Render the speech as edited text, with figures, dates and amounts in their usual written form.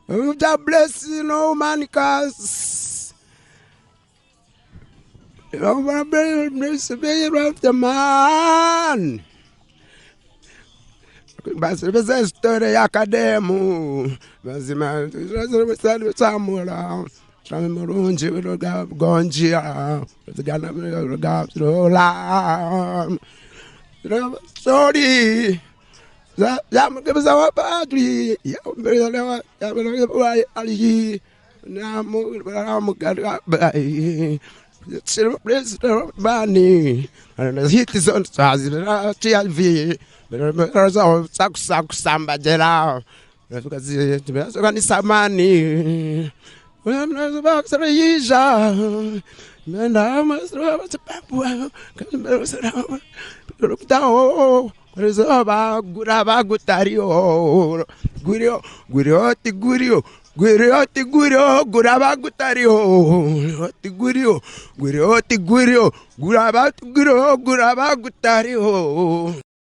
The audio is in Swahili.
God bless you, no man, cause bless the man. Basi pesa story academo. Basi man, samura. Samurunji gonjia. Gana sorry. Ya mkebeza wapadri. Ya mbelewa ya mbelewa ali. Na mu bai. Celebrate bani. And hit is on stars. TLV. Saku samba jela. Ni samani. Yija. Menda masra papua. Resolva guraba gutario. Gurio guraba gutario. Gurio guraba gutario.